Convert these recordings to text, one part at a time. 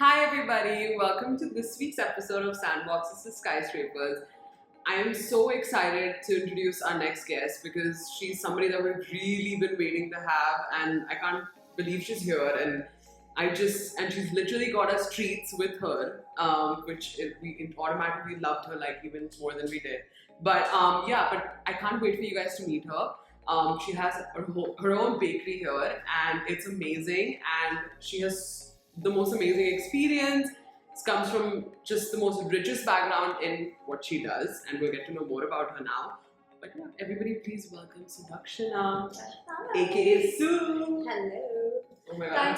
Hi everybody, welcome to this week's episode of Sandboxes to Skyscrapers. I am so excited to introduce our next guest because she's somebody that we've really been waiting to have, and I can't believe she's here. And she's literally got us treats with her, we automatically loved her like even more than we did. But I can't wait for you guys to meet her. She has her own bakery here, and it's amazing. And she has the most amazing experience. It comes from just the most richest background in what she does, and we'll get to know more about her now. But yeah, everybody, please welcome Sudhakshina, aka Sue. Hello. Oh my god.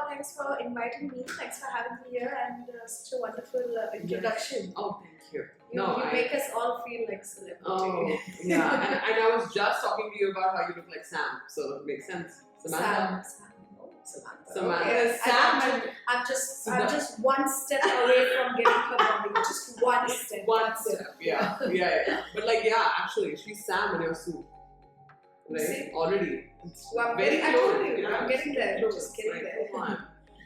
Thanks for inviting me. Thanks for having me here, and such a wonderful introduction. Oh, thank you. You make us all feel like celebrity. Oh, yeah. and I was just talking to you about how you look like Sam, so it makes sense. Samantha. Samantha. Okay. Sam. I'm just one step away from getting her body. Just one step. One step. Yeah. But actually, she's Sam and you're Sue. Right? See? Already. Well, Very I close. told you, Yeah, I'm getting there. close. Just getting there. Come on.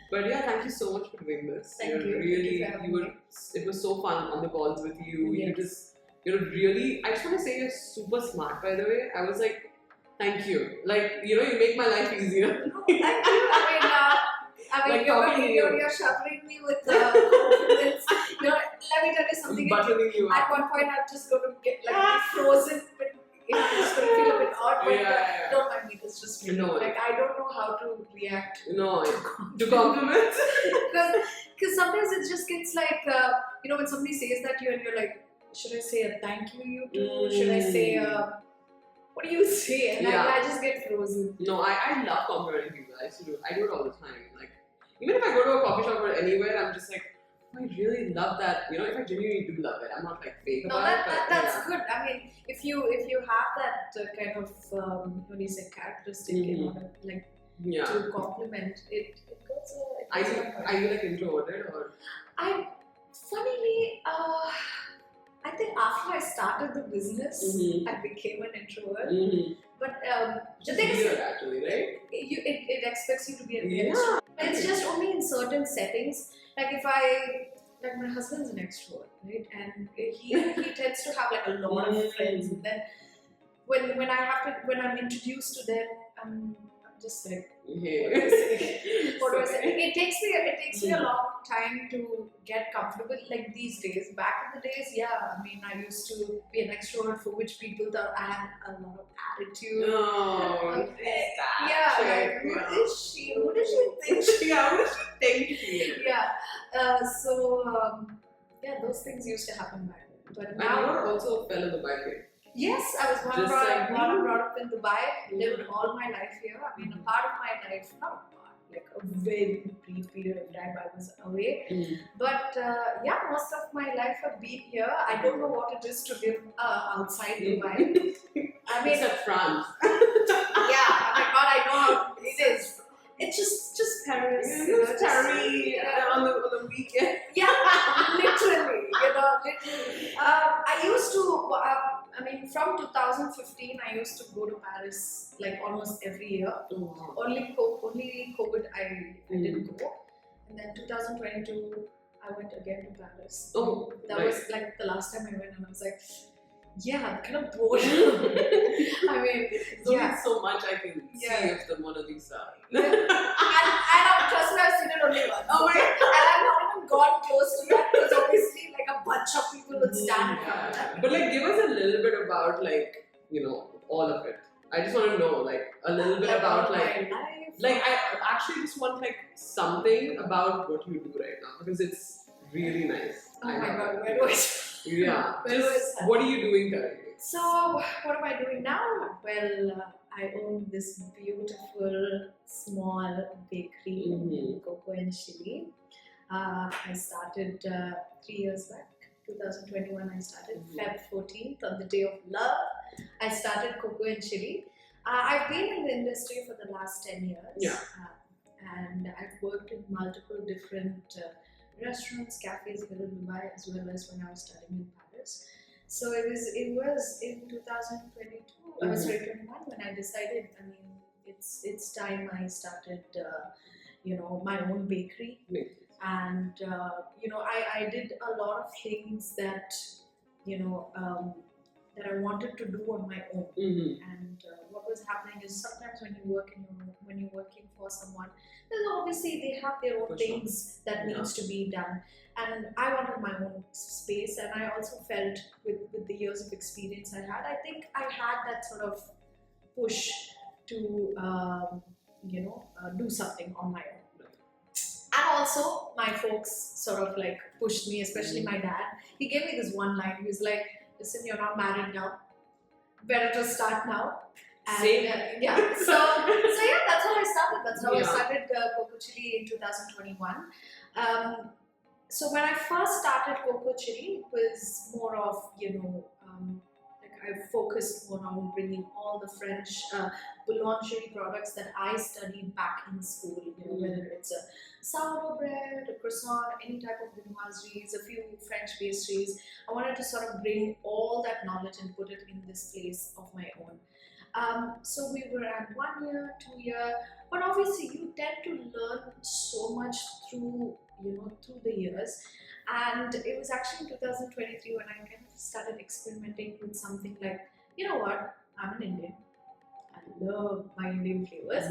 But yeah, thank you so much for doing this. Thank You're you. Really, Thank you for you were. having It was so fun on the calls with you. Yes. You're really. I just want to say you're super smart. By the way, I was like, thank you. Like you make my life easier. Oh, thank you. Like talking to you're showering me with confidence. Let me tell you something. Buttering you At up. one point, I'm just going to get frozen, but it's just going to feel a bit odd. But don't mind me. It's just me. No. Like I don't know how to react. No, to compliments. Because sometimes it just gets like when somebody says that to you and you're like, should I say a thank you to? Should I say what do you say? And I just get frozen. No, I love complimenting people. I do it all the time. Like even if I go to a coffee shop or anywhere, I'm just like, I really love that. If I genuinely do love it, I'm not like fake about it. That's good. I mean, if you have that kind of what do you say, characteristic in order to compliment, it goes. Are you like introverted or? Funnily, I think after I started the business, I became an introvert. But the thing is, actually, right? It expects you to be an extrovert. It's just only in certain settings. Like my husband's an extrovert, right? And he tends to have like a lot of friends. And then when I'm introduced to them, I'm just like, what do I say? It takes me a long time to get comfortable. Like these days, back in the days, I mean, I used to be an extrovert for which people thought I had a lot of attitude. No, Who is she? Who does she think? Who does she think she is? Those things used to happen back then. But And now, you also fell in the bike. yes, I was born and brought up in Dubai, lived all my life here. I mean, a part of my life, not a part, like a very brief period of time I was away. But most of my life I've been here. I don't know what it is to live outside Dubai. I mean, except France. oh my God, I know how it is. It's just Paris. On the weekend. Literally. I used to. From 2015, I used to go to Paris like almost every year. Only COVID, I didn't go. And then 2022, I went again to Paris. That was like the last time I went, and I was like, I'm kind of bored. I mean, there's only so much I can see of the Mona Lisa. And trust me, I've seen it only once. Oh my God. And I've not even gone close to that because obviously like a bunch of people would stand in front of that. But like, give us a little bit about all of it. I just want to know a little bit about my life. I actually just want something about what you do right now because it's really nice. Oh my God, where do I start? What are you doing currently? So, what am I doing now? Well, I own this beautiful small bakery, Cocoa and Chili. I started 3 years back, 2021. I started Feb 14th on the day of love. I started Cocoa and Chili. I've been in the industry for the last 10 years. And I've worked in multiple different restaurants, cafes here in Dubai, as well as when I was studying in Paris. So it was in 2022. I was 21 when I decided. I mean, it's time I started, my own bakery. and I did a lot of things that that I wanted to do on my own. And what was happening is sometimes when when you're working for someone, then obviously they have their own For sure. things that needs to be done. And I wanted my own space, and I also felt with the years of experience I had, I think I had that sort of push to do something on my own. And also my folks sort of like pushed me, especially my dad. He gave me this one line. He was like, listen, you're not married now, better to start now. And Same. yeah, so yeah, that's how I started. That's how I Yeah. started Coco Chili in 2021. So when I first started Coco Chili, it was more of like I focused more on bringing all the French boulangerie products that I studied back in school. Whether it's a sourdough bread, a croissant, any type of viennoiseries, a few French pastries. I wanted to sort of bring all that knowledge and put it in this place of my own. So we were at 1 year, 2 year, but obviously you tend to learn so much through the years. And it was actually in 2023 when I kind of started experimenting with something like, you know what, I'm an Indian. I love my Indian flavors.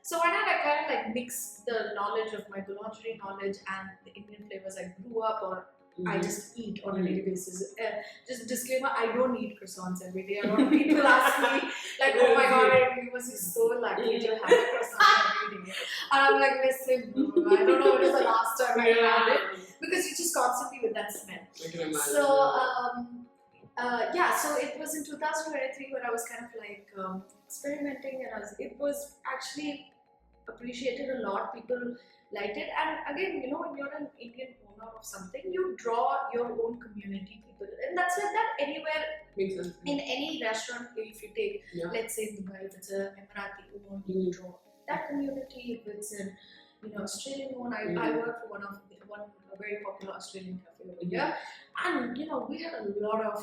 So why not I kind of like mix the knowledge of my boulangerie knowledge and the Indian flavors I grew up or I just eat on a daily basis. Just disclaimer, I don't eat croissants every day. A lot of people ask me, like, oh my god, you must be so lucky to have a croissant every day. And I'm like, listen, bro, I don't know when was the last time I had it. Because you're just constantly with that smell. I can imagine. So it was in 2023 when I was kind of like experimenting, and it was actually appreciated a lot. People liked it, and again, when you're an Indian owner of something, you draw your own community people, and that's like that anywhere. Makes sense. In any restaurant, if you take, let's say Dubai, if it's a Emirati owned, you draw that community. If it's an Australian owned, I worked for a very popular Australian cafe over here, and we had a lot of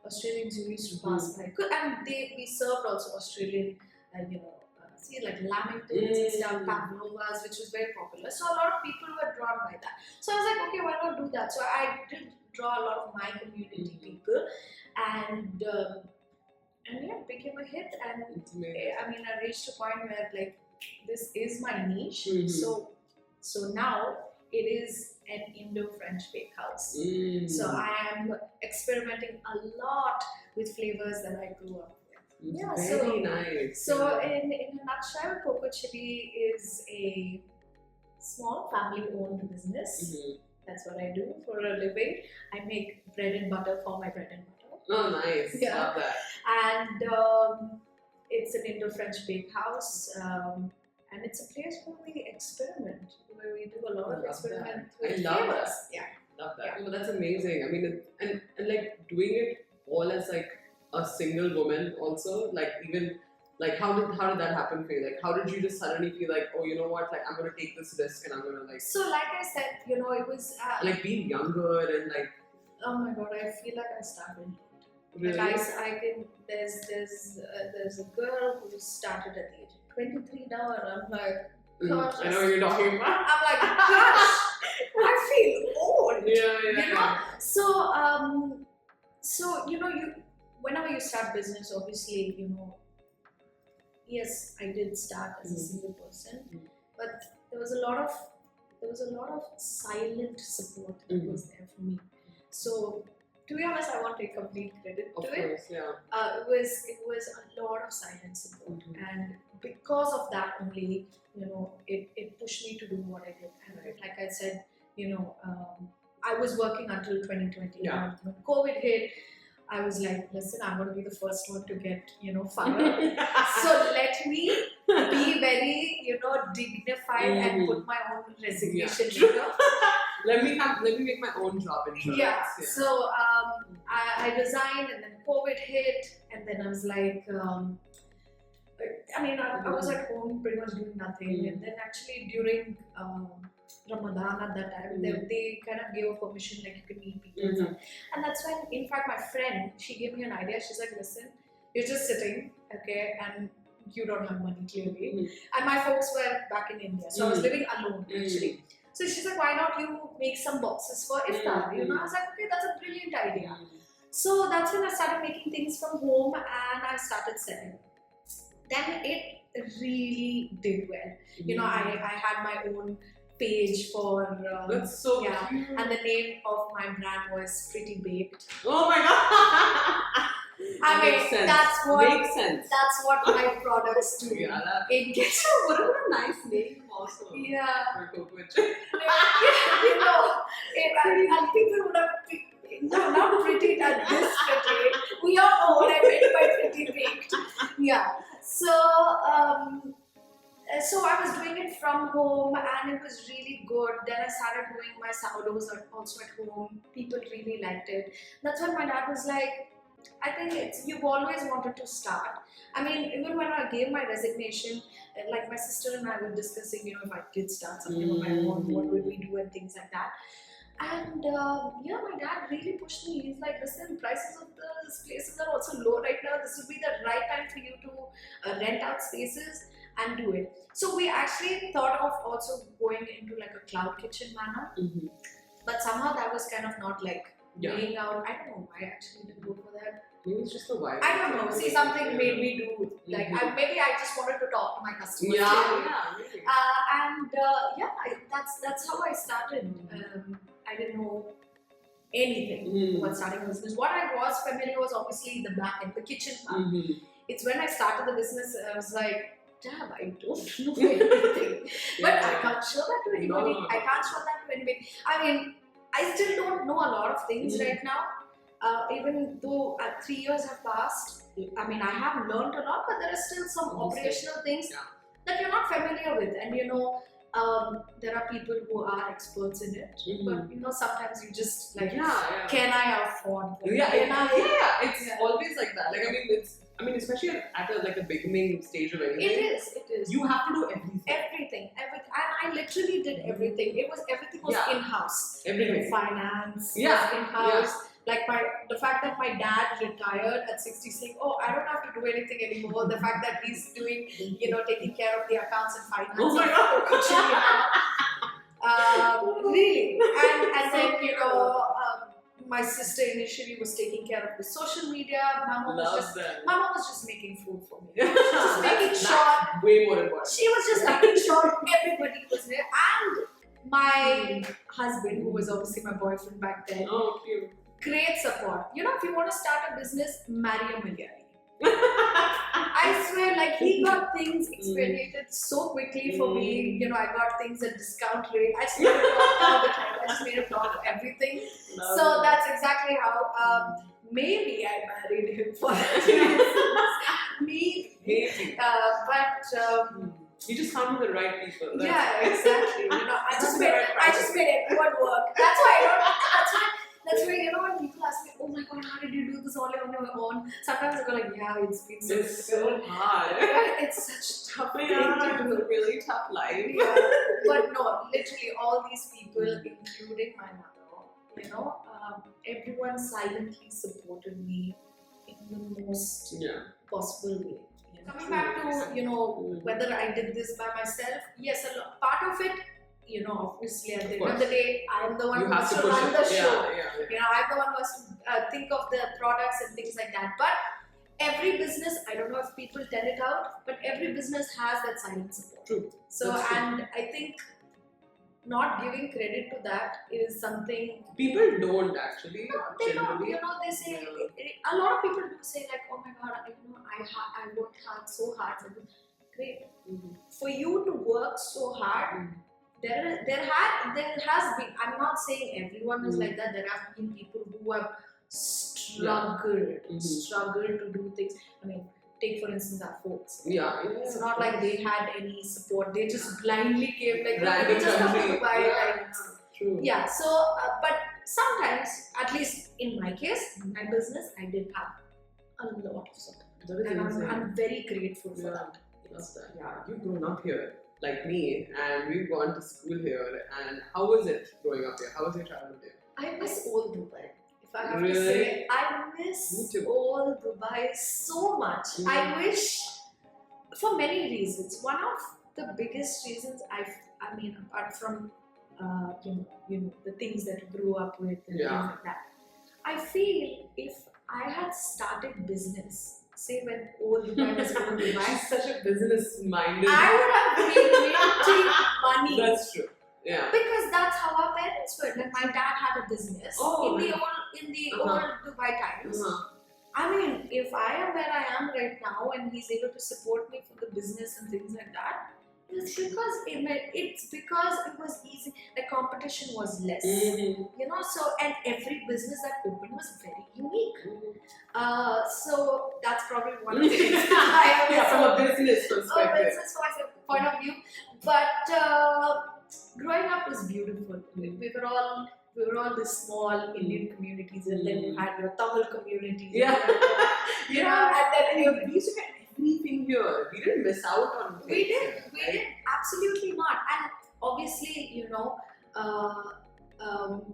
Australians who used to pass by, and we served also Australian, like lamingtons and stuff, pavlovas, which was very popular. So a lot of people were drawn by that. So I was like, okay, why not do that? So I did draw a lot of my community people, and yeah, it became a hit. And I mean, I reached a point where like this is my niche. So now it is an Indo-French bakehouse. So I am experimenting a lot with flavors that I grew up with. Very nice. So in a nutshell, Coco Chili is a small family-owned business. That's what I do for a living. I make bread and butter for my bread and butter. Oh, nice. Yeah. Love that. And it's an Indo-French bakehouse. And it's a place where we experiment, where we do a lot of experiment with flavors. Yeah. Love that. Well, that's amazing. I mean, and like doing it all as like a single woman also, like even like how did that happen for you? Like how did you just suddenly feel like, oh, you know what, like I'm gonna take this risk and I'm gonna like. So like I said, it was like being younger and like. Oh my god, I feel like I started. Really? Like I can. There's a girl who started at the age of 23 now, and I'm like, gosh. I know what you're talking about. I'm like, gosh, I feel old. Yeah. So whenever you start business, obviously, yes, I did start as a single person, but there was a lot of silent support that was there for me. So to be honest, I won't take complete credit to it. Course, yeah. It was a lot of silent support, and because of that only, it pushed me to do what I did. And like I said, I was working until 2020. Yeah. When COVID hit, I was like, listen, I'm going to be the first one to get, fired. So let me be very, dignified and put my own resignation. Let me make my own job insurance. Yeah. So I resigned, and then COVID hit, and then I was like, I was at home pretty much doing nothing, and then actually during Ramadan at that time, they kind of gave a permission like you can meet people, and that's when, in fact, my friend, she gave me an idea. She's like, listen, you're just sitting, okay, and you don't have money clearly, and my folks were back in India, so I was living alone actually. So she's like, why not you make some boxes for iftar? You know, I was like, okay, that's a brilliant idea. So that's when I started making things from home and I started selling. Then it really did well. You know, I had my own page for That's so yeah, cute. and the name of my brand was Pretty Baked. Oh my god! I mean, Makes sense. that's what Makes sense. that's what my products do. Yeah, It gets what a nice name also. yeah. For coconut. You know, and people would have no, not pretty at this pretty. We all know what I meant by Pretty Baked. Yeah. So so I was doing it from home and it was really good. Then I started doing my sourdoughs also at home. People really liked it. That's when my dad was like, I think you've always wanted to start. I mean, even when I gave my resignation, like my sister and I were discussing, you know, if I did start something on my own, what would we do and things like that. And yeah, my dad really pushed me. He's like, listen, prices of the places are also low right now. This would be the right time for you to rent out spaces and do it. So we actually thought of also going into like a cloud kitchen manner, but somehow that was kind of not like laying out. I don't know why I actually didn't go for that. Maybe it's just the vibe. I don't know. See, something made me do like maybe I just wanted to talk to my customers. Maybe. And that's how I started. I didn't know anything about starting a business. What I was familiar was obviously the back end, the kitchen part. It's when I started the business, I was like, damn, I don't know anything. But I can't show that to anybody. No. I can't show that to anybody. I mean, I still don't know a lot of things right now. Even though 3 years have passed, I mean, I have learned a lot, but there are still some operational things that you're not familiar with. And you know, there are people who are experts in it, but you know, sometimes you just like, can I afford that? It's always like that. Like, I mean, especially at a beginning stage of anything. It is. You have to do everything. Everything. And I literally did everything. Everything was in-house. Everything. Finance was Yeah. in-house. Like the fact that my dad retired at 60, saying, oh, I don't have to do anything anymore. The fact that he's doing, you know, taking care of the accounts and finance. Oh my god. Really. And then, you know, my sister initially was taking care of the social media. Mama was just making food for me. She was just making sure. Way more important. She was just making sure everybody was there. And my husband, who was obviously my boyfriend back then, Cute. Great support. You know, if you want to start a business, marry a Malayali. I swear, like, he got things expedited so quickly for me. You know, I got things at discount rate. I just made a blog all the time. I just made a blog of everything. So that's exactly how maybe I married him for that. Maybe. But you just found the right people. Exactly. You know, I just made everyone work. That's why That's why, you know, when people ask me, oh my god, how did you do this all on your own? Sometimes I go like, yeah, it's been so It's so hard. It's such a tough thing Yeah, to do. it's a really tough life. Yeah. But no, literally all these people, including my mother, you know, everyone silently supported me in the most possible way. You know? Coming back to, you know, whether I did this by myself, yes, part of it, you know, obviously at the end of the day, I am the one who has to run the show. You know, I'm the one who has to think of the products and things like that. But every business, I don't know if people tell it out, but every business has that silent support. True. So, and I think not giving credit to that is something people don't actually. No, they don't. You know, they say a lot of people do say like, "Oh my God, you know, I worked hard, so hard." Great. For you to work so hard. There has been, I'm not saying everyone is like that, there have been people who have struggled to do things. I mean, take for instance our folks. It's not like they had any support, they just blindly came like, random just come to country. Dubai. So, but sometimes, at least in my case, in my business, I did have a lot of support. And I'm very grateful for that. You've grown up here. Like me, and we've gone to school here. And how was it growing up here? How was your childhood here? I miss old Dubai. If I have to say, I miss old Dubai so much. I wish, for many reasons. One of the biggest reasons I mean, apart from the things that you grew up with and things like that. I feel if I had started business, say when old Dubai was old Dubai, She's such a business-minded. I would have been making money. That's true. Yeah. Because that's how our parents were. Like my dad had a business in the old Dubai times. I mean, if I am where I am right now and he's able to support me for the business and things like that, it's because it was easy. The competition was less, So and every business that opened was very unique. So that's probably one of the things I have from a business perspective. A business point of view. But growing up was beautiful. We were all this small Indian communities, and then you had your Tamil communities. Yeah. And then we used to get everything here. We didn't miss out on things. We did absolutely not. And obviously,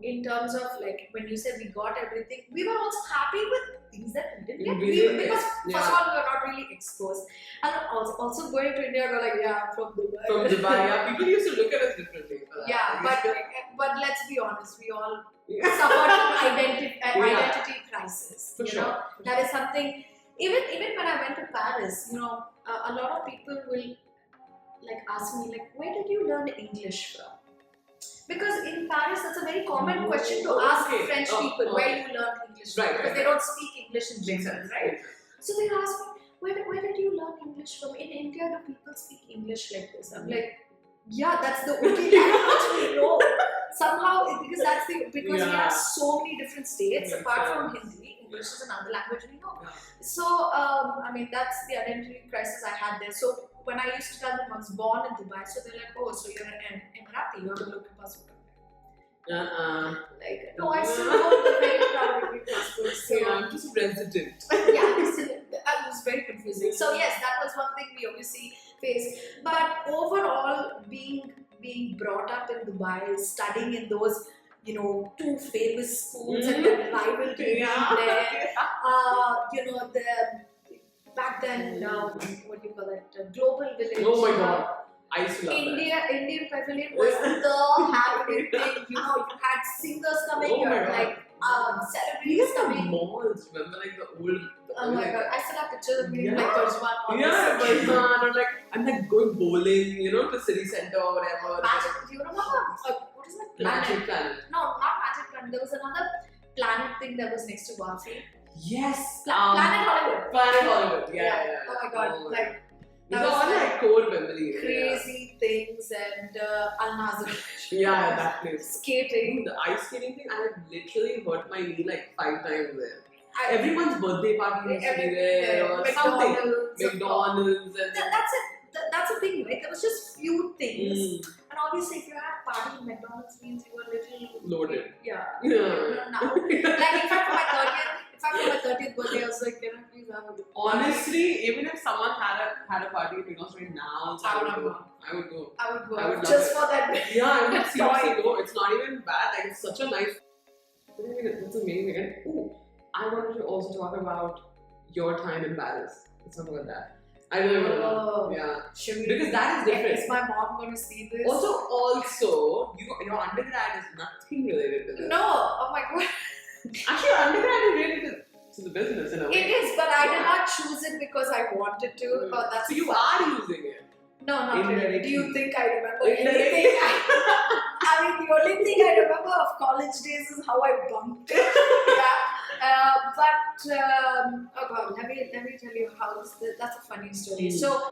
in terms of like when you said we got everything, we were also happy with things that we didn't get. Because first of all, we were not really exposed. And also going to India, we're like, I'm from Dubai. From Dubai, people used to look at us differently for that. Yeah, but let's be honest, we all suffered from identity crisis. For sure. That is something. Even when I went to Paris, a lot of people will like ask me like, where did you learn English from? Because in Paris, that's a very common question to ask French people, where you learned English from, because they don't speak English in general, right? So they ask me, where did you learn English from? In India, do people speak English like this? I'm like, yeah, that's the only language we know. Somehow, because we have so many different states, apart from Hindi, English is another language we know. So, that's the identity crisis I had there. So, when I used to tell them I was born in Dubai, so they're like, oh, so you're an Emirati, you have a local passport. Like, no, I still hold the very proud Indian passport. So, I'm just resident. It was very confusing. So, yes, that was one thing we obviously faced. But overall, being brought up in Dubai, studying in those, two famous schools and the rivalry being there. Back then, what do you call it? Global Village. Oh my God. I used to love Indian Pavilion was the happening thing. You had singers coming, celebrities coming. Malls, remember like the old. Oh my God, I still have pictures of me like Tajman. Yeah, Tajman, or I'm like going bowling, to city center or whatever. Do you remember? What is that? Magic Planet. No, not Magic Planet. There was another planet thing that was next to Wafi. Yes. Planet Hollywood. Planet Hollywood. Yeah. Oh my God, these are all like core memories. Crazy things and Al Nazar. Yeah, that place. Skating. The ice skating thing, I have literally hurt my knee like 5 times there. Everyone's birthday party used to be there or something. McDonald's. And that's a thing, right? There was just few things. And obviously, if you had a party in McDonald's, means you were a little loaded. Yeah. Now, like in fact, for my 30th birthday, I was like, can I please have a Honestly, even if someone had a party in McDonald's right now, I would go. I would just for that. Yeah, I would seriously go. It's not even bad. Like, it's such a nice. It's amazing. And I wanted to also talk about your time in Paris. Let's talk about that. I really want to know. Yeah. Because that is different. Is my mom going to see this? Also, your undergrad is nothing related to this. No. Oh my God. Actually, your undergrad is related to the business in a way. It is, but I did not choose it because I wanted to. So you are using it. No, not really. Do you think I remember anything? The only thing I remember of college days is how I bunked it. Oh God, let me tell you how that's a funny story. So,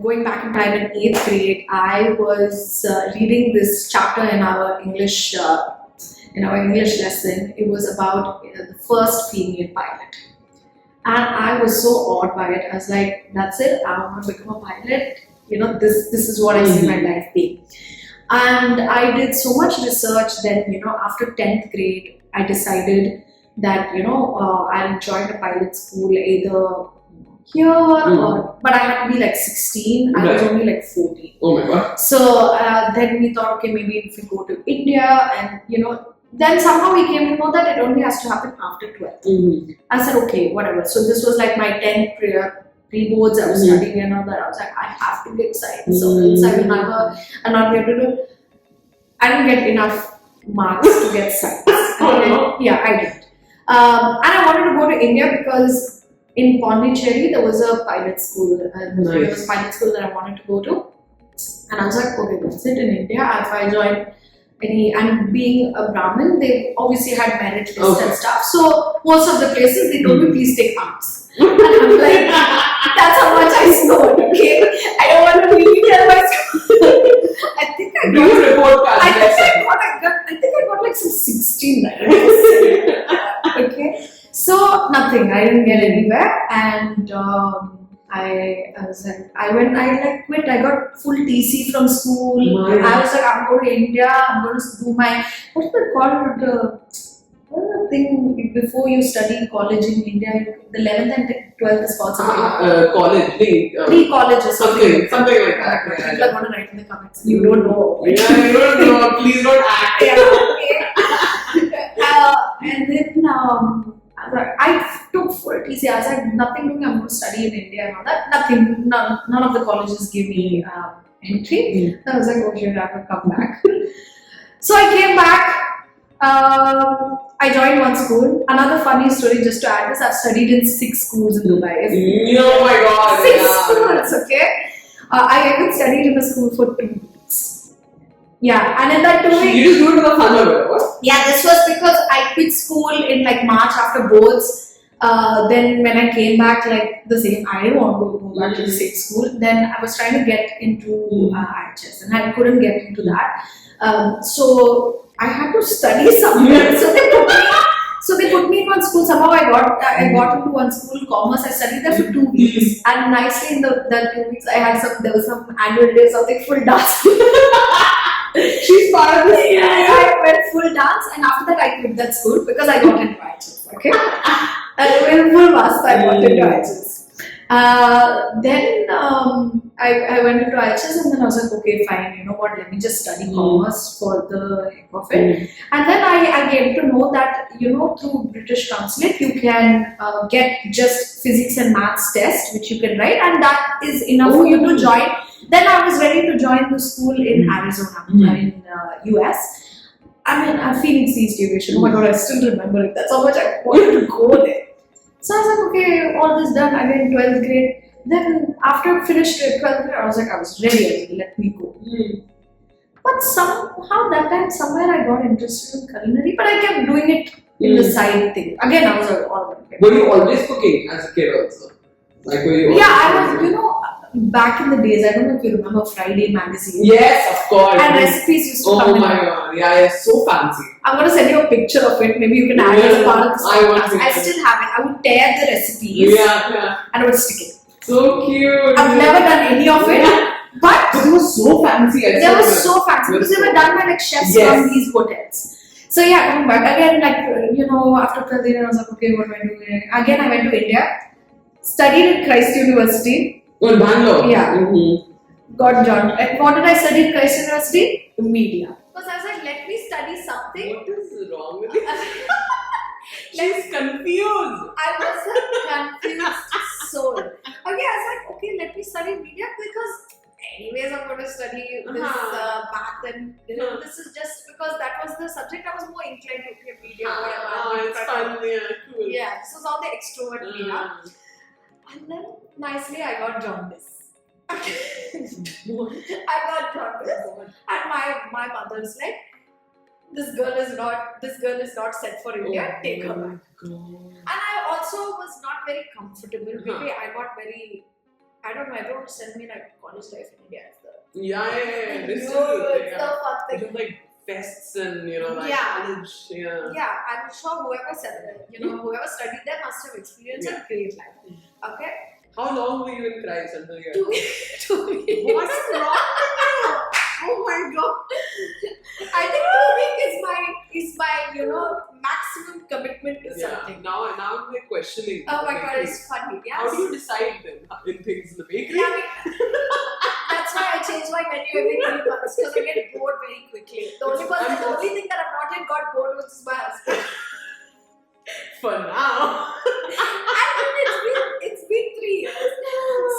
going back in time in 8th grade, I was reading this chapter in our English lesson. It was about the first female pilot. And I was so awed by it. I was like, that's it, I want to become a pilot. This is what I see my life being. And I did so much research that, after 10th grade, I decided that, I'll join a pilot school either here or, but I had to be like 16, I was only like 14. Oh my God. So then we thought, okay, maybe if we go to India and, then somehow we came to know that it only has to happen after 12th. I said, okay, whatever. So this was like my 10th pre-boards, I was studying and all that. I was like, I have to get science. So else I will not be able to. I didn't get enough marks to get science. Yeah, I did. And I wanted to go to India because in Pondicherry there was a pilot school. There was a pilot school that I wanted to go to. And I was like, okay, that's it in India. If I join and being a Brahmin, they obviously had merit lists and stuff. So most of the places they told me, please take arts. And I'm like, that's how much I scored, okay? I don't want to really tell my school. I think I got like some 16, okay? So nothing, I didn't get anywhere, and I quit. I got full TC from school. I was like, I'm going to India. I'm going to do my, what's it called? What is the thing before you study college in India? The 11th and 12th is called something. College. Pre-college or something. Something like that. People are going to write in the comments. You don't know. Yeah, you don't know. Please don't act. And then I took full TC. I was like, nothing doing. I'm going to study in India and all that. Nothing. None of the colleges give me entry. I was like, oh shit, I have to come back. So I came back. I joined one school. Another funny story, just to add this, I've studied in 6 schools in Dubai. Oh my god. 6 schools, okay? I even studied in a school for 2 weeks. Yeah, and in that 2 weeks. You just do it for the fun of it, what? Yeah, this was because I quit school in like March after boards. Then when I came back, like the same, I didn't want to go back to the same school. Then I was trying to get into IHS and I couldn't get into that. So I had to study somewhere. So they put me in one school. Somehow I got into one school, commerce. I studied there for 2 weeks, and nicely in the 2 weeks there was some annual day or something, full dance. She's part of this. I went full dance, and after that I quit that school because I got into IHS. Okay, I went full master. I got into IHS. Then I went into IHS, and then I was like, okay, fine, you know what, let me just study commerce for the heck of it. And then I came to know that, you know, through British Consulate, you can get just physics and maths test, which you can write, and that is enough for you to join. Then I was ready to join the school in Arizona, in US. I mean, Phoenix East Aviation. Oh my god, I still remember it. That's how much I wanted to go there. So I was like, okay, all this done. I went 12th grade. Then after I finished 12th grade, I was like, I was ready. Let me go. But somehow that time, somewhere I got interested in culinary, but I kept doing it in the side thing. Again, I was like, all of it. Were you always cooking as a kid also? Like, were you? Yeah, I was. You know, back in the days, I don't know if you remember Friday magazine. Yes, of course. And recipes used to come in. Oh my god, yeah, so fancy. I'm going to send you a picture of it. Maybe you can add it as a part of the podcast. I still have it. I would tear the recipes and I would stick it. So cute. I've never done any of it. But they were so fancy. They were so fancy because they were done by like chefs from these hotels. So yeah, coming back again, like, you know, after 12 years, I was like, okay, what am I doing? Again, I went to India, studied at Christ University. Oh, in Bangalore? Yeah. Got John. And what did I study at Christ University? Media. Because I was like, let me study something. What is wrong with you? She's confused. I was a confused soul. Okay, I was like, okay, let me study media because anyways I'm going to study this math and this is just because that was the subject I was more inclined to. Okay, media, whatever. It's fun, yeah, cool. Yeah, this was all the extrovert media. And then nicely I got jaundice. I got jaundice. And my mother's like, this girl is not set for India, take her back. And I also was not very comfortable because I got very, I don't know, everyone sent me like college life in India. Yeah. This is the fun thing. It was like fests and, you know, like college. Yeah, I'm sure whoever said, whoever studied there must have experienced a great life. Okay. How long were you in Christ until you? 2 weeks. 2 weeks. What's wrong with you? Oh my god. I think 2 weeks is my maximum commitment to something. Now I'm like questioning. Oh my god, it's funny. Yes. How do you decide then in things in the bakery? Yeah, that's why I change my menu every 3 months because I get bored very quickly. The only thing that I've not yet got bored with is my husband. For now. I mean, it's been 3 years.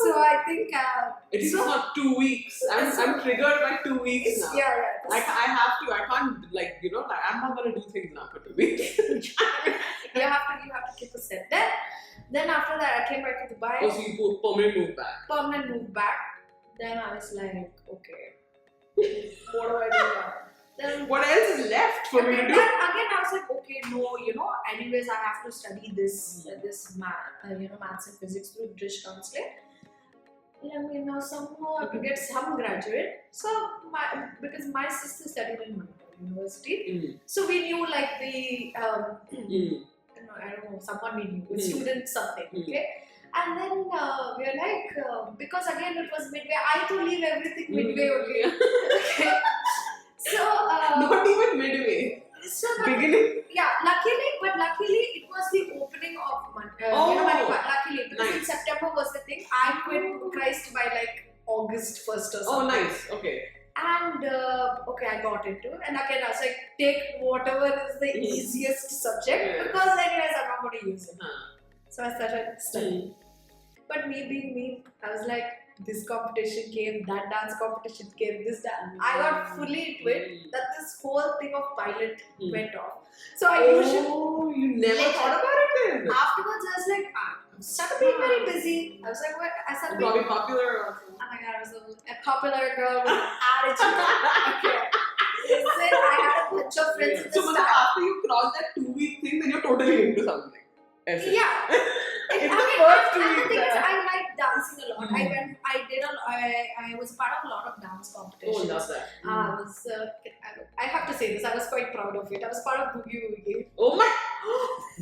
So I think at least it's not 2 weeks. I'm triggered by 2 weeks now. Yeah. I have to. I can't I'm not gonna do things now for 2 weeks. you have to keep a set. Then after that I came back to Dubai. Oh, so you permanent move back. Permanent move back. Then I was like, okay, what do I do now? Then what else is left for me to do? Then again I was like, okay, no, anyways I have to study this maths and physics through British Council. Let me now somehow I could get some graduate. So because my sister studied in Manipur University, so we knew like the I don't know, someone we knew, student something, okay. And then we were like, because again it was midway, I had to leave everything midway only. Okay. So not even midway. So beginning. Yeah, luckily it was the opening of Manipur. Luckily, because in September was the thing. I quit Christ by like August 1st or something. Oh, nice. Okay. And I got into it. And again, I was like, take whatever is the easiest subject because anyways I'm not going to use it. So I started studying. But me being me, I was like, this competition came, that dance competition came, this dance. I got fully into it that this whole thing of pilot went off. So I usually... you never thought about it then? Afterwards, I was like, I started being very busy. I was like, what? I started being... Probably popular. Oh my god, I was a popular girl with an attitude. Okay. Listen, I had a bunch of friends in the So after you cross that 2-week thing, then you're totally into something. Yeah. In the first 2 weeks. The thing is, I like dancing a lot. I was part of a lot of dance competitions. Oh, love that. I have to say this, I was quite proud of it. I was part of Boogie Woogie. Oh my...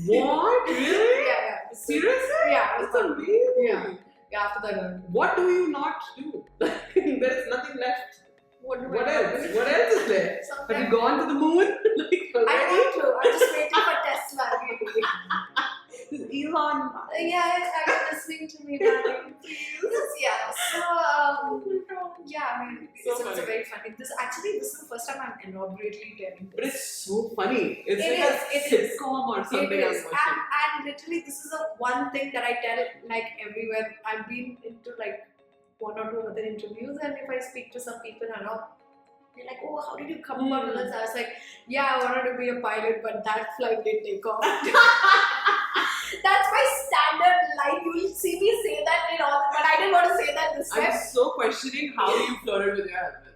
What? Really? Yeah. Seriously? Yeah. That's amazing. Yeah, after that. What do you not do? There's nothing left. What else? What else is there? Have you gone to the moon? I want to. I'm just waiting for Tesla. Elon. Yeah, I'm listening to me, darling. Yeah. So, I mean, it's a very funny. This is the first time I'm elaborately telling this. But it's so funny. It's it like is, a sitcom or something. It is. And literally, this is the one thing that I tell like everywhere. I've been into like 1 or 2 other interviews, and if I speak to some people, I know. They're like, oh, how did you come about this? I was like, yeah, I wanted to be a pilot, but that flight didn't take off. That's my standard line. You will see me say that in all, but I didn't want to say that this time. I'm so questioning how you flirted with your husband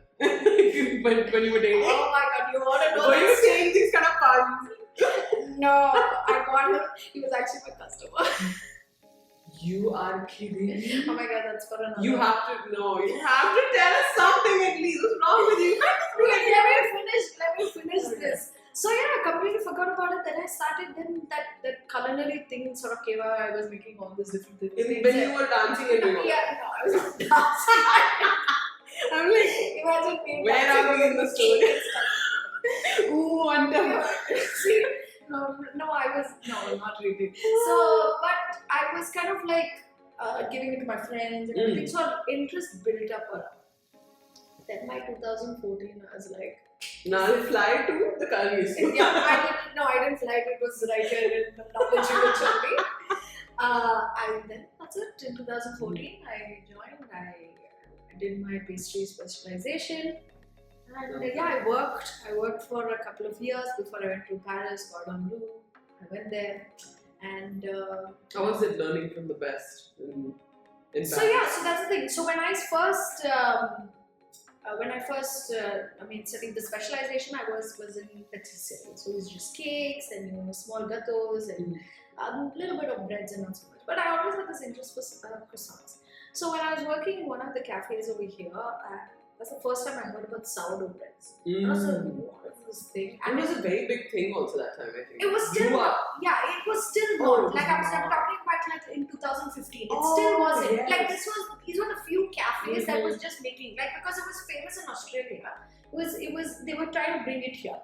when you were dating. Oh my god, you want to know? Were you saying these kind of puns? No, I got him. He was actually my customer. You are kidding. Oh my god, that's for another. You have to tell us something at least. What's wrong with you? Let me finish this. So yeah, I completely forgot about it. Then I started. Then that culinary thing sort of came out. I was making all these different things. When you were dancing and doing all I was not dancing. I'm like, imagine me. Where are we in the story? Ooh, wonder. See. No, not really. So, but I was kind of like giving it to my friends and everything. So interest built up around. Then by 2014, I was like, now I'll fly to the country. Yeah, I didn't fly. It was right here in the knowledge village only. And then that's it. In 2014, I joined. I did my pastry specialization. And I worked for a couple of years before I went to Paris, Cordon Bleu. I went there, and how was it learning from the best in Paris? So that's the thing. So when I first studied the specialization, I was in patisserie. So it was just cakes and small gâteaux and a little bit of breads and not so much. But I always had this interest for croissants. So when I was working in one of the cafes over here, that's the first time I heard about sourdough breads. And I was like, what is this thing? And it was a very big thing also that time, I think. It was still, it was still not. Like I was talking about like in 2015. It still wasn't. Yes. Like these were the few cafes that was just making, like because it was famous in Australia. They were trying to bring it here.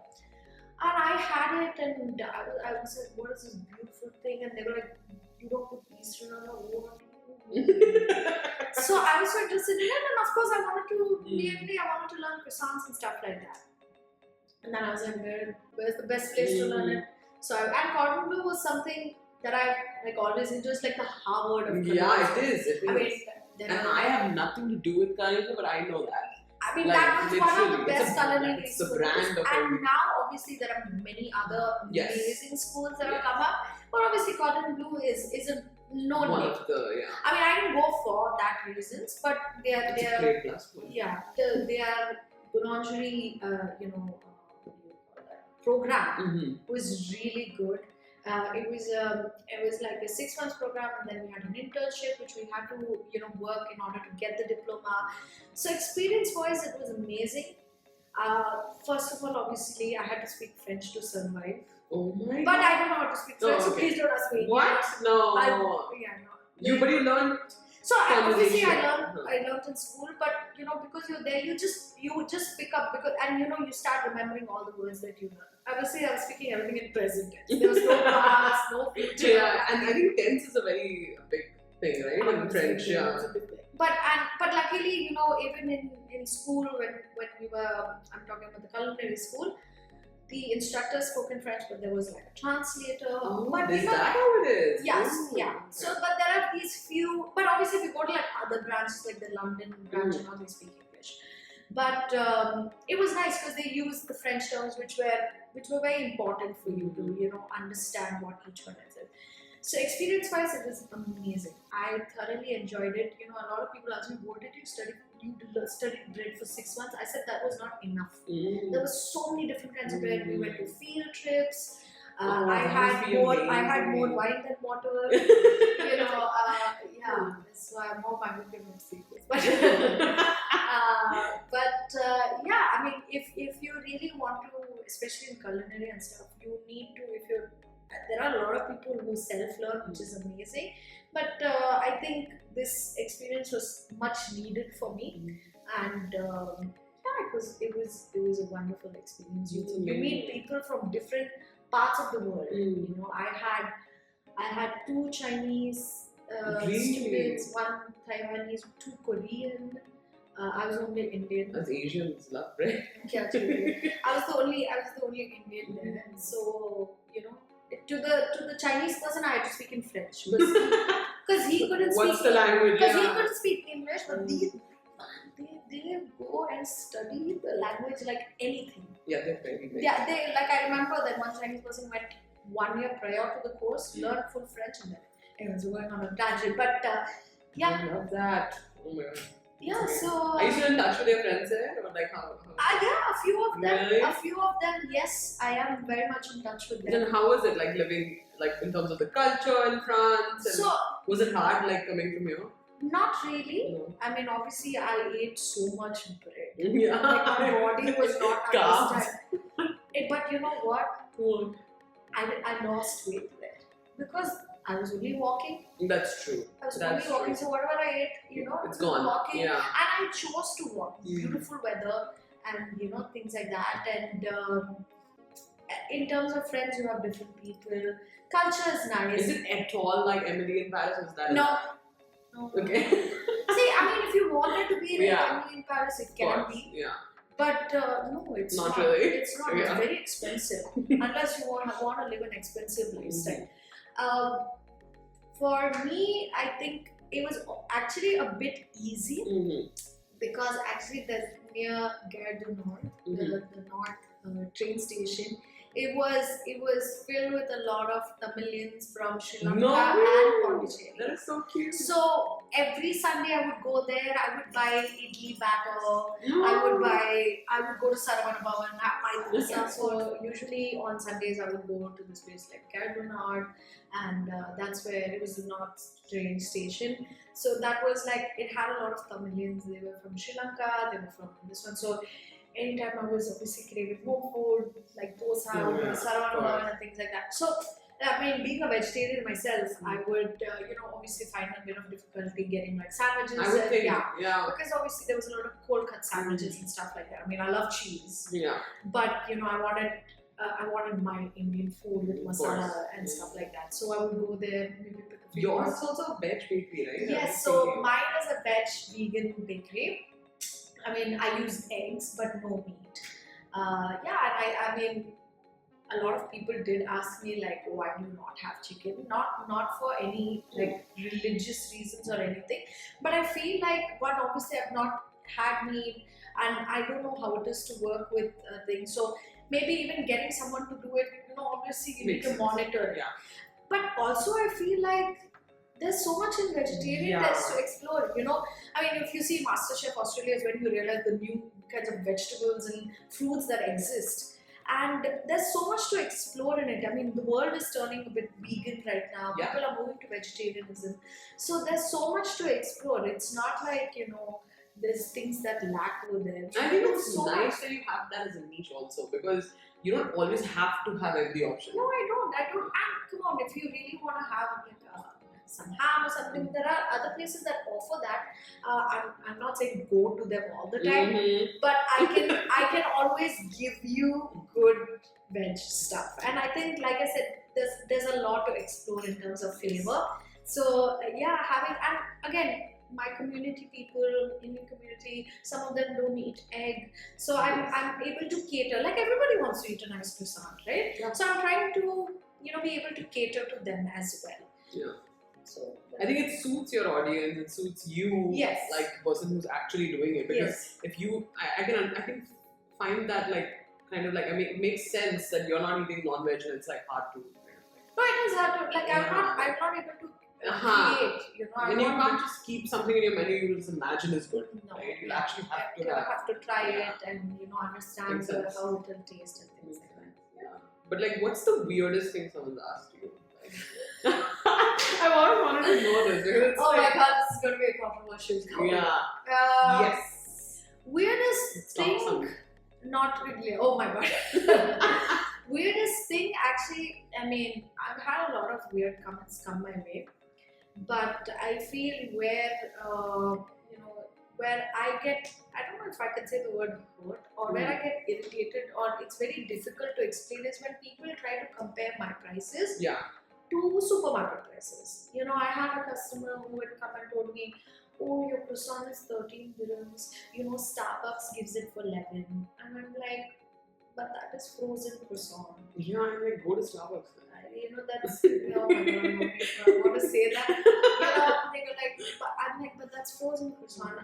And I had it and I was like, what is this beautiful thing? And they were like, you don't put Eastern on your own. So I was so interested in it, and of course I wanted to learn croissants and stuff like that. And then I was like, where's the best place to learn it? So and Cordon Bleu was something that I like always enjoyed, like the Harvard of culinary. Yeah, it is. I mean, there And are. I have nothing to do with culinary, but I know that. I mean, Like, that was one of the literally, best culinary it's the schools. brand of And everything. now, obviously, there are many other Yes. amazing schools that have Yes. come up. But obviously, Cotton Blue is a known One name. of the, yeah. I mean, I didn't go for that reasons, but they It's a are great plus point. yeah, they are boulangerie, what do you call that, program was really good. It was like a 6 months program, and then we had an internship which we had to work in order to get the diploma. So experience wise, it was amazing. First of all, obviously, I had to speak French to survive. Oh my But god. I don't know how to speak French, so please don't ask me. What? No. Yeah, no. But you learned. So obviously Conversation. I learned in school, but because you're there, you just pick up and you start remembering all the words that you learn. Obviously, I was speaking everything in present tense. There was no past, no future. Yeah, and I think tense is a very big thing, right? In French, yeah. But luckily, even in school when we were, I'm talking about the culinary school, the instructor spoke in French, but there was like a translator. Oh, but is that how it is? Yes, Ooh. yeah. So, but there are these few. But obviously, if you go to like other branches, like the London branch, and all, they speak English. But it was nice because they used the French terms, which were very important for you to understand what each one is. So experience-wise, it was amazing. I thoroughly enjoyed it. A lot of people ask me, "What did you study? You studied bread for 6 months." I said that was not enough. There were so many different kinds of bread. We went to field trips. I had more wine than water. Yeah. So I'm more minded than secrets. But yeah, I mean, if you really want to, especially in culinary and stuff, you need to. There are a lot of people who self-learn, which is amazing. But I think this experience was much needed for me, and it was a wonderful experience. You meet people from different parts of the world. I had 2 Chinese students, 1 Taiwanese, 2 Korean. I was only Indian. As Asians love bread. Yeah, I was the only Indian there. So to the Chinese person, I had to speak in French because he couldn't speak. What's the language? Because he couldn't speak English, but they go and study the language like anything. Yeah, they're very big. Yeah, I remember that one Chinese person went 1 year prior to the course, learned full French, and then everyone's going on a tangent. But yeah, I love that. Oh my god. Yeah, so are you still in touch with your friends there, or like how? Yeah, a few of them. Really? A few of them, yes, I am very much in touch with them. Then how was it like living, like in terms of the culture in France? And so was it hard, like coming from here? Not really. No. I mean, obviously, I ate so much bread. Yeah. Like my body was not Carbs. understand. But you know what? I lost weight there because I was only walking. That's true. I was That's only walking, true. so whatever I ate, It's gone. walking. Yeah. And I chose to walk. Beautiful weather and things like that. And in terms of friends, you have different people. Culture is nice. Is it at all like Emily in Paris? Or is that No. Okay. See, I mean, if you wanted to be in Paris, it can be. Yeah. But no, it's not really. It's not. It's very expensive unless you want to live an expensive lifestyle. For me, I think it was actually a bit easy because actually there's near Gare du Nord, the North train station. It was filled with a lot of Tamilians from Sri Lanka and Pondicherry. That is so cute. So every Sunday I would go there. I would buy idli batter. I would go to Saravana Bhavan, have my dosa. So usually on Sundays I would go to this place like Gare du Nord, and that's where it was the North train station. So that was like, it had a lot of Tamilians. They were from Sri Lanka. They were from this one. So anytime I was obviously craving home food, like dosa, Saravana and things like that. So, I mean, being a vegetarian myself, I would, obviously find a bit of difficulty getting like sandwiches. I would think, because obviously there was a lot of cold cut sandwiches and stuff like that. I mean, I love cheese. Yeah. But, I wanted my Indian food with masala and stuff like that. So I would go there, maybe pick a few. Yours is also a veg bakery, right? Yes, so mine is a veg vegan bakery. I mean, I use eggs, but no meat. I mean, a lot of people did ask me like, why do you not have chicken? Not for any like religious reasons or anything, but I feel like one, obviously I've not had meat and I don't know how it is to work with things. So maybe even getting someone to do it, obviously you need to monitor it. Yeah. But also I feel like there's so much in vegetarian that's to explore. I mean, if you see MasterChef Australia is when you realize the new kinds of vegetables and fruits that exist. And there's so much to explore in it. I mean, the world is turning a bit vegan right now. Yeah. People are moving to vegetarianism. So there's so much to explore. It's not like, there's things that lack over there. I think it's so nice that you have that as a niche also, because you don't always have to have every option. No, I don't. And come on, if you really want to have like some ham or something, there are other places that offer that. I'm not saying go to them all the time, but I can always give you good veg stuff. And I think, like I said, there's a lot to explore in terms of flavor. So yeah, and again, my community people, Indian community, some of them don't eat egg. So I'm able to cater, like everybody wants to eat a nice croissant, right? Yeah. So I'm trying to, be able to cater to them as well. Yeah. So I think it suits your audience, it suits you, yes, like the person who's actually doing it. Because yes, if you, I can find that like kind of like, I mean, it makes sense that you're not eating non-veg and it's like hard to. no, it is hard to, like I'm not able to create, And you can't just keep something in your menu you just imagine is good. No, right? You actually have to have to try it and understand how it will taste and things like that. Yeah. But like, what's the weirdest thing someone's asked you? I've always wanted to know this. Because oh my god, this is going to be a controversial comment. Yeah. Yes. Weirdest thing? Awesome. Not really. Oh my god. Weirdest thing, actually, I mean, I've had a lot of weird comments come my way, but I feel where I get, I don't know if I can say the word hurt, or where I get irritated, or it's very difficult to explain, is when people try to compare my prices to supermarket prices. I had a customer who had come and told me, oh, your croissant is 13 dirhams, Starbucks gives it for 11. And I'm like, but that is frozen croissant. Yeah, I'm like, go to Starbucks. That's, oh my god, I want to say that. They go like, I'm like, but that's frozen croissant.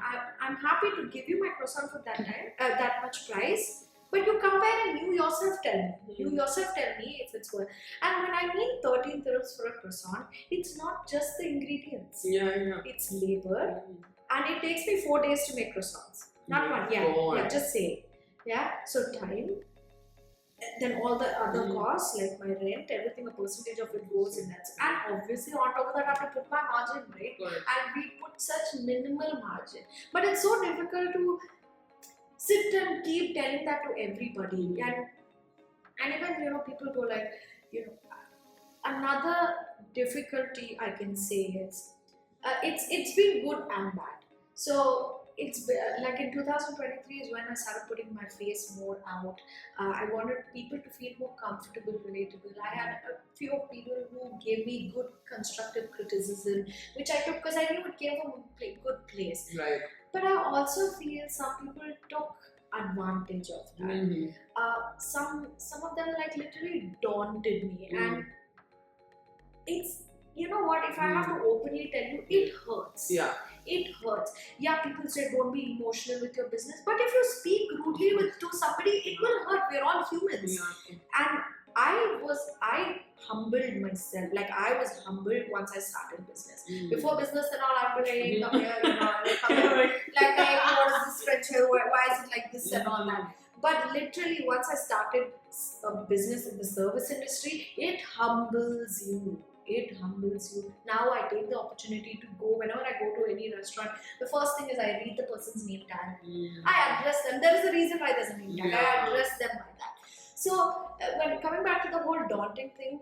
I'm happy to give you my croissant for that much price. But you compare and you yourself tell me. You yourself tell me if it's worth. And when I mean 13 dirhams for a croissant, it's not just the ingredients. Yeah. It's labor. And it takes me 4 days to make croissants. Not one. Yeah, just say. Yeah, so time. Then all the other costs, like my rent, everything, a percentage of it goes in that. And obviously on top of that I have to put my margin, right? And we put such minimal margin. But it's so difficult to sit and keep telling that to everybody. And even, people go like, another difficulty I can say is, it's been good and bad. So it's like in 2023 is when I started putting my face more out. I wanted people to feel more comfortable, relatable. I had a few people who gave me good constructive criticism, which I took because I knew it came from a good place. Right. But I also feel some people took advantage of that. Some of them like literally daunted me, and it's, if I have to openly tell you, it hurts. Yeah. It hurts. Yeah, people say don't be emotional with your business, but if you speak rudely to somebody, it will hurt. We're all humans. Yeah. And I humbled myself. Like I was humbled once I started business. Before business and all, I'd be like, hey, come here, come here. Like, hey, what is this friendship? Why is it like this and all that? But literally, once I started a business in the service industry, it humbles you. It humbles you. Now I take the opportunity to go, whenever I go to any restaurant, the first thing is I read the person's name tag. I address them. There is a reason why there's a name tag. I address them by that. So when coming back to the whole daunting thing,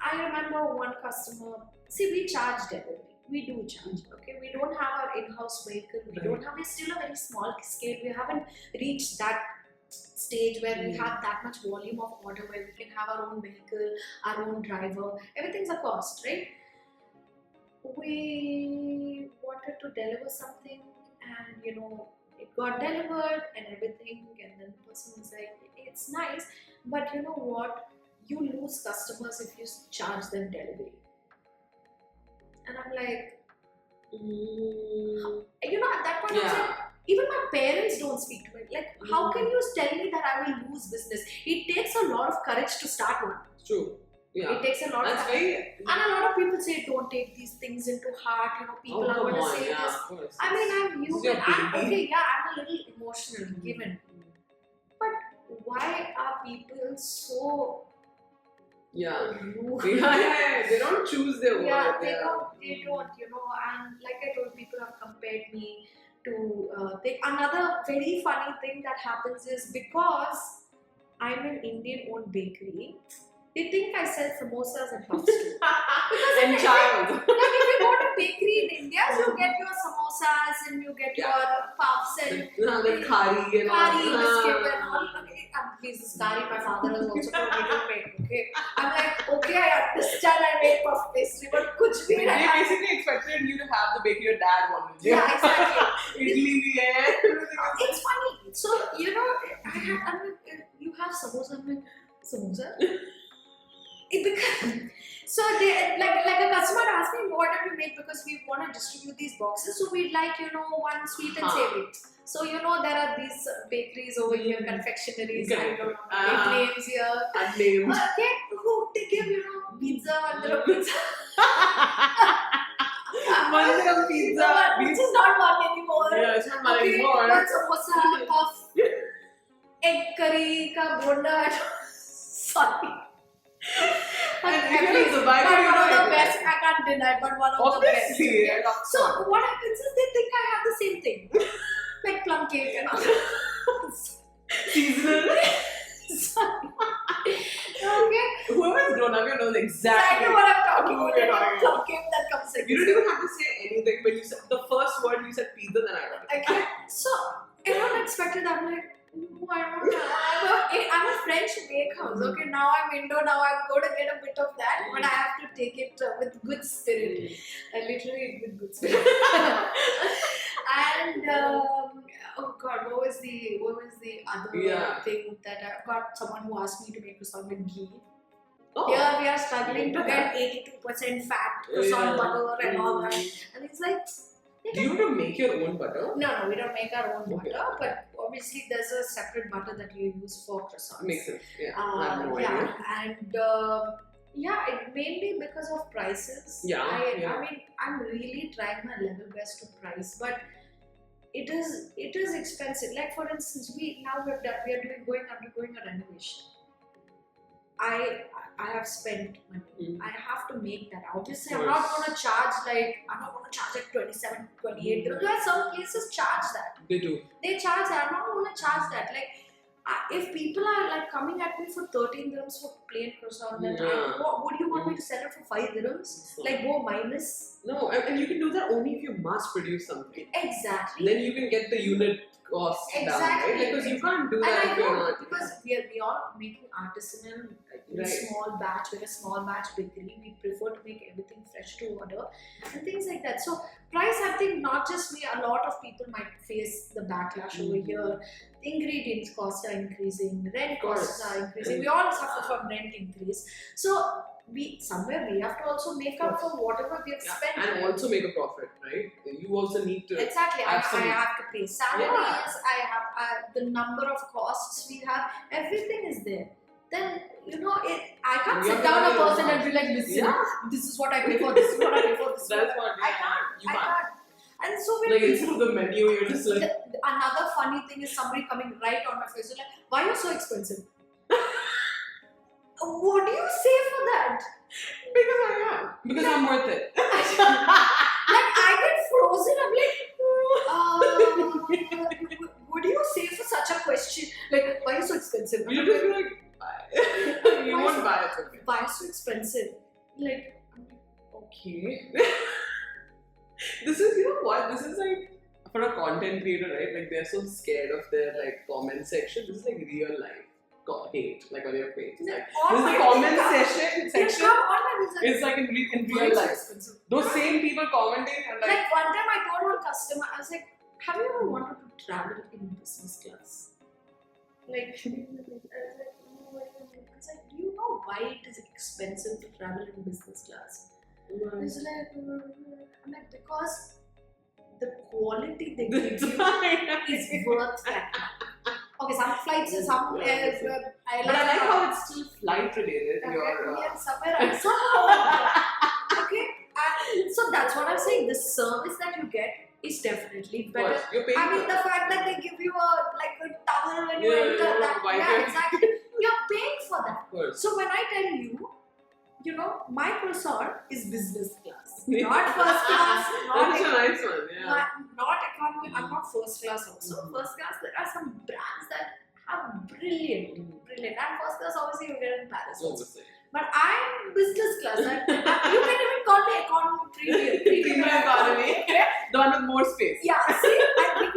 I remember one customer, see, we charge delivery. We do charge, okay? We don't have our in-house vehicle. We're still a very small scale. We haven't reached that stage where we have that much volume of order where we can have our own vehicle, our own driver. Everything's a cost, right? We wanted to deliver something and it got delivered and everything, and then the person was like, it's nice, but you know what, you lose customers if you charge them delivery. And I'm like, at that point I was like, even my parents don't speak to me. Like, how can you tell me that I will lose business? It takes a lot of courage to start one. It's true. Yeah. It takes a lot of courage. And a lot of people say, don't take these things into heart. People are going to say this. I mean, I'm human. I'm a little emotional, given. But why are people so rude? They don't choose their word. They don't, and like I told, people have compared me to another very funny thing that happens is because I'm an Indian-owned bakery, they think I sell samosas and puffs too. And child. Like if you go to bakery in India, you get your samosas and you get your puffs and the curry and all. Biscuit and all. Please, this curry my father has also told me to make. Okay, I'm like, okay, I understand I make puff pastry, but kuch bhi They basically expected you to have the bakery your dad wanted. Yeah, exactly. It's funny. So you have samosa. I'm like, samosa? So they like a customer asked me, what did we make, because we want to distribute these boxes, so we'd like one sweet and savory. So there are these bakeries over here, confectionaries, I don't know, names here. Unnamed. Okay, who they give pizza, pizza. One pizza. Which is not one anymore. Yeah, it's not one anymore. One samosa, puff, egg curry, ka bonda. Sorry. One of the best, I can't deny, but one of the best. Okay. So what happens is they think I have the same thing, like plum cake and all. Seasonal. Sorry. Okay. Whoever's grown up knows exactly what I'm talking about. Plum cake that comes in. You don't even have to say anything. When you said the first word, you said pizza, then I got it. Okay. So everyone expected. I'm like, no, I don't know. I'm a French bakehouse. Okay, now I'm Indo. Now I'm going to get a bit of that, but I have to take it with good spirit. I literally eat with good spirit. And oh God, what was the other thing that I got? Someone who asked me to make croissant with ghee. Here we are struggling to get 82% fat croissant butter and all that, and it's like. Do you have to make your own butter? No, we don't make our own butter, but obviously there's a separate butter that you use for croissants. Makes sense. Yeah. And it mainly because of prices. I mean, I'm really trying my level best to price, but it is expensive. Like for instance, we are undergoing a renovation. I have spent money. I have to make that. Obviously, I'm not going to charge like 27, 28. There are some places charge that. They do. They charge that. I'm not going to charge that. Like if people are like coming at me for 13 dirhams for plain croissant, then would you want me to sell it for 5 dirhams? Like go minus? No, and you can do that only if you mass produce something. Exactly. Then you can get the unit cost down, right? Because you can't do that if you're not. Because we are making artisanal, small batch. We're a small batch bakery. We prefer to make everything fresh to order and things like that. So price, I think not just me, a lot of people might face the backlash over here. Ingredients costs are increasing, rent costs are increasing. We all suffer from rent increase. So we have to also make up for whatever we have spent. And also make a profit, right? You also need to. Exactly. I have to pay salaries. I have the number of costs we have. Everything is there. Then I can't sit down a person and be like, listen, this is what I pay for. This is what I pay for. This That's what I can't. You can't. And so like instead of the menu, you're just like. Another funny thing is somebody coming right on my face. Like, why are you so expensive? What do you say for that? Because I am. Because I'm worth it. Like I get frozen. I'm like, what do you say for such a question? Like, why are you so expensive? You just be like, buy. You won't buy it. Okay. Why is so expensive? Like, okay. This is, what? This is like, for a content creator, right? Like, they're so scared of their, like, comment section. This is like real life hate, like on your face. Like, this is the comment section. It's like in real life. Those same people commenting and like one time I told one customer, I was like, have you ever wanted to travel in business class? Like, I was like, It's like, do you know why it is expensive to travel in business class? It's like, I'm like, because the quality they give you is worth that. Okay, some flights, some But I like how it's still flight related. Somewhere, okay, so that's what I'm saying. The service that you get is definitely better. You're paying I mean, the fact that they give you a towel when you enter that, exactly. You're paying for that. So when I tell you, you know, my croissant is business class, not first class, not a nice one, not economy. I'm not first class also. First class, there are some brands that have brilliant, and first class obviously you get in Paris. Obviously. But I'm business class. You can even call me economy premium economy. The one with more space. Yeah, see,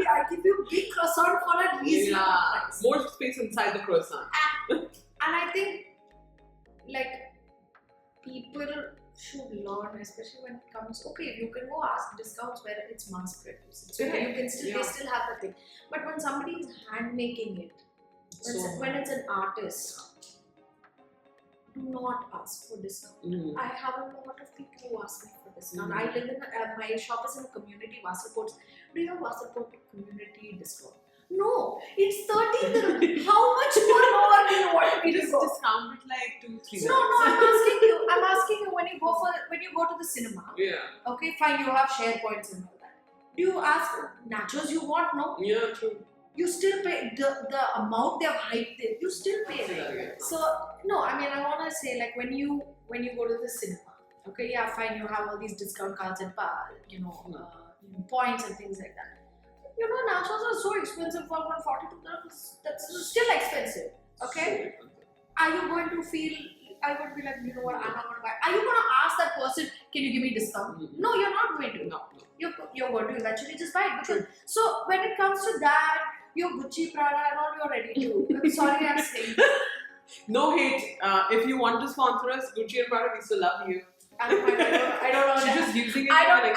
I give you big croissant for a reasonable price. More space inside the croissant. And I think, like, people should learn, especially when it comes. Okay, you can go ask discounts where it's mass produced. So you can still they still have the thing. But when somebody is hand making it, when it's an artist, do not ask for discount. I have a lot of people who ask me for discount. I live in my shop is in a community, Wasserport. Do you have Wasserport community discount? No, it's 13. How much more lower do you want me to go? Discount it like 2-3. No, I'm asking you when you go to the cinema. Yeah. Okay, fine, you have share points and all that. Do you ask nachos you want? No. Yeah, true. You still pay the amount they have hyped it. You still pay. Right? So no, I mean I want to say like when you go to the cinema. Okay, yeah, fine. You have all these discount cards and points and things like that. You know, nachos are so expensive for 142 dirhams. That's still expensive. Okay? So are you going to feel, I would be like, you know what, I'm not going to buy. Are you going to ask that person, can you give me discount? No, you're not going to. No. You're going to eventually just buy it. Because, so when it comes to that, your Gucci, Prada and all, you're ready to. I'm sorry I'm saying. No hate. If you want to sponsor us, Gucci and Prada, we still love you. I don't know. She's just using it. I don't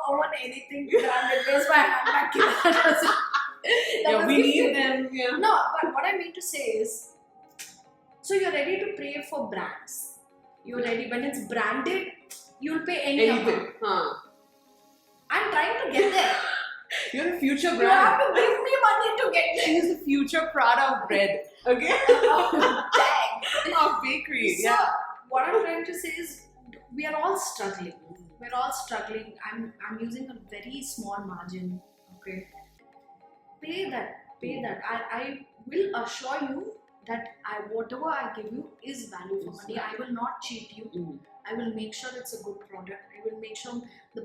own anything branded. Where's my handbag? Yeah, we need them. Yeah. No, but what I mean to say is, so you're ready to pay for brands. You're ready when it's branded. You'll pay anything. I'm trying to get there. You're a future brand. You have to give me money to get there. She's the future Prada of bread. Okay. Dang. Of bakery. So, what I'm trying to say is, we are all struggling. We're all struggling. I'm using a very small margin. Okay. Pay that. I will assure you that whatever I give you is value for money. I will not cheat you. I will make sure it's a good product. I will make sure the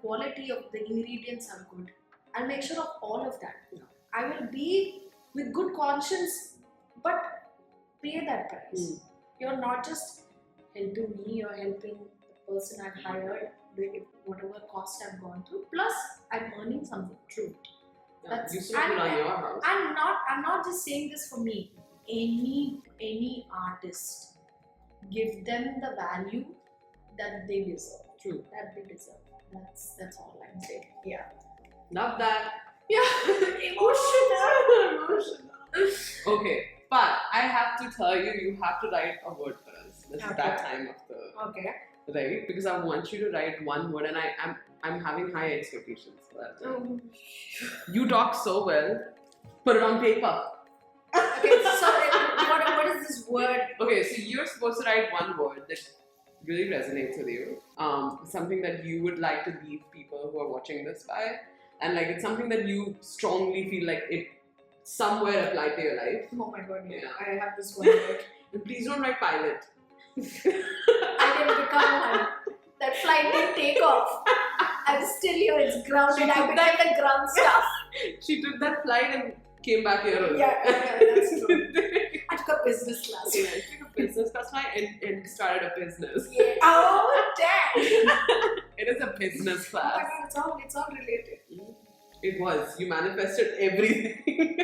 quality of the ingredients are good. I'll make sure of all of that. I will be with good conscience, but pay that price. You're not just helping me, you're helping the person I've hired, whatever cost I've gone through, plus I'm earning something. True. You still put on your house. I'm not just saying this for me. Any artist, give them the value that they deserve. True. That they deserve. That's all I'm saying. Yeah. Love that. Yeah. Emotional. Okay, but I have to tell you, you have to write a word for us. This is that time of the. Okay. Right? Because I want you to write one word, and I'm having high expectations for that. You talk so well. Put it on paper. Okay, so what is this word? Okay, so you're supposed to write one word that really resonates with you. Something that you would like to leave people who are watching this by. And like it's something that you strongly feel like it somewhere applied to your life. Oh my god, yeah. I have this one word. And please don't write pilot. I didn't become one. That flight didn't take off. I'm still here, it's grounded. I became the ground stuff. She took that flight and came back here alone. Yeah, that's true. I took a business class. Yeah, I took a business class and started a business. Yeah. Oh, damn! It is a business class. Oh my god, it's all related. It was. You manifested everything.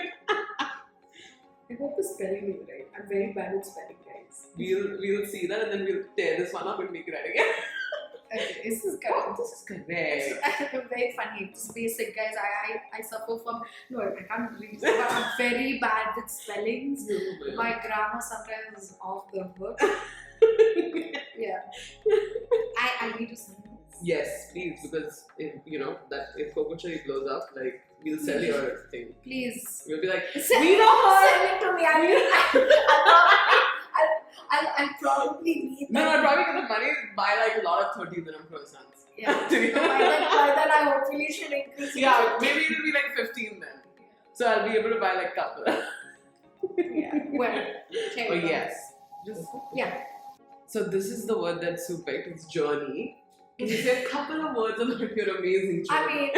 I hope the spelling is right. I'm very bad at spelling, guys. We'll see that and then we'll tear this one up and make it right again. Okay, this is Oh, correct. this is correct. Very funny. Just basic, guys. I suffer from I can't read. But I'm very bad with spellings. My grammar sometimes is off the hook. Yeah. I need to send this. Yes, please, because if Coco Cherry blows up, like we'll sell your thing. Please. We'll be like, Send, we know her. send it to me. I'll probably need No, that. I'll probably get the money, buy like a lot of 13-dinner croissants. Yeah. By then I hopefully should increase. Yeah, maybe it'll be like 15 then. So I'll be able to buy like a couple. Yeah. Well. Oh yes. Just Yeah. So this is the word that Sue picked. It's journey. Can you say a couple of words about your amazing journey? I mean,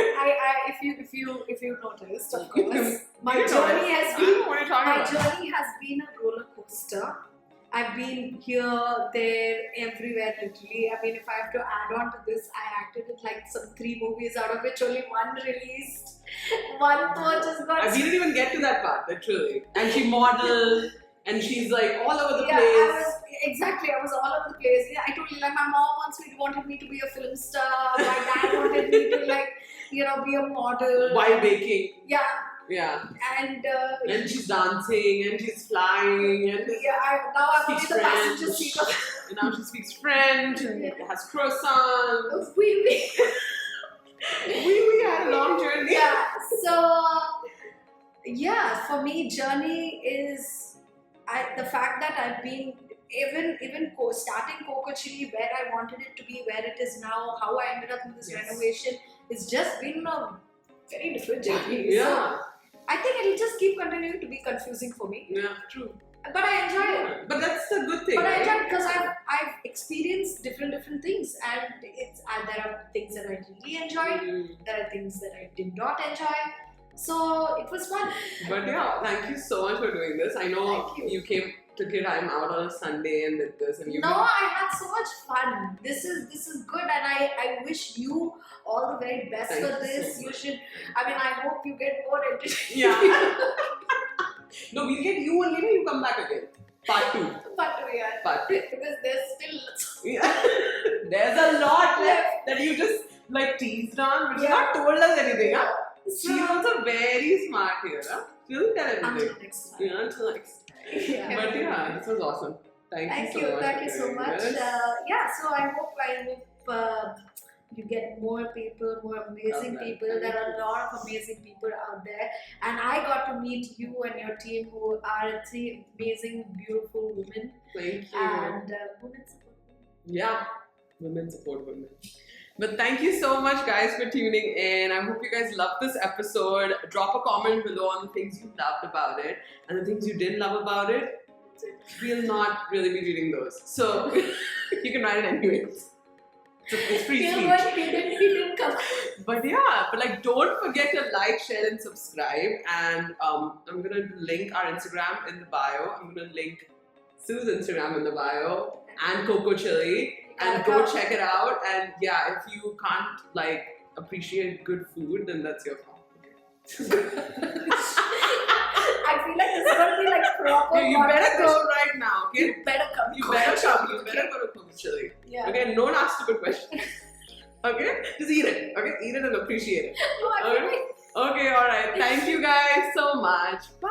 if you noticed, of course, my You know, journey I has don't been know what you're talking about. journey has been a roller coaster. I've been here, there, everywhere, literally. I mean, if I have to add on to this, I acted in like some 3 movies, out of which only 1 released. 1 just got. We didn't even get to that part, literally. And she modeled, and she's like all over the Yeah, place. I was all over the place. Yeah, I told you, like, my mom wanted me to be a film star. My dad wanted me to, like, be a model. While baking. Yeah. Yeah. And she's dancing, and she's flying, and now I'm speaks in the French. passenger seat of. And now she speaks French and has croissants. We. We had a long journey. Yeah. So for me, journey is the fact that I've been even starting Coco Chili where I wanted it to be, where it is now, how I ended up in this renovation. It's just been a very different journey. Yeah. So I think it'll just keep continuing to be confusing for me. Yeah, true. But I enjoy it. But that's the good thing. But I right? enjoy it because I've experienced different things, and there are things that I really enjoyed. There are things that I did not enjoy. So it was fun. But yeah, thank you so much for doing this. I know you took your time out on a Sunday and did this, and I had so much fun. This is good, and I wish you all the very best for this. So you should. I mean, I hope you get more entertainment. Yeah. No, we'll get you, and later you come back again. Part 2. Part 2. Because there's still. Yeah. There's a lot left that you just like teased on, but you've not told us anything, huh? She's also very smart here, huh? She doesn't tell everything. Until next time. Yeah, until next time. Yeah. But yeah, this was awesome. Thank you so much. So I hope you get more people, more amazing people. There are a lot of amazing people out there, and I got to meet you and your team, who are 3 amazing, beautiful women. Thank you. And women support women. Yeah, women support women. But thank you so much, guys, for tuning in. I hope you guys loved this episode. Drop a comment below on the things you loved about it and the things you didn't love about it. We'll not really be reading those, so you can write it anyways. It's free speech. He didn't come. But yeah, don't forget to like, share, and subscribe. And I'm gonna link our Instagram in the bio. I'm gonna link Sue's Instagram in the bio and Coco Chili. And go check it out. And yeah, if you can't appreciate good food, then that's your fault. I feel like this is gonna be like proper. You better go right now, okay? You better come. You better go to Coco Chili. Yeah. Okay, don't ask stupid questions. Okay? Just eat it. Okay? Eat it and appreciate it. Oh, I feel like Okay, alright. Thank you guys so much. Bye.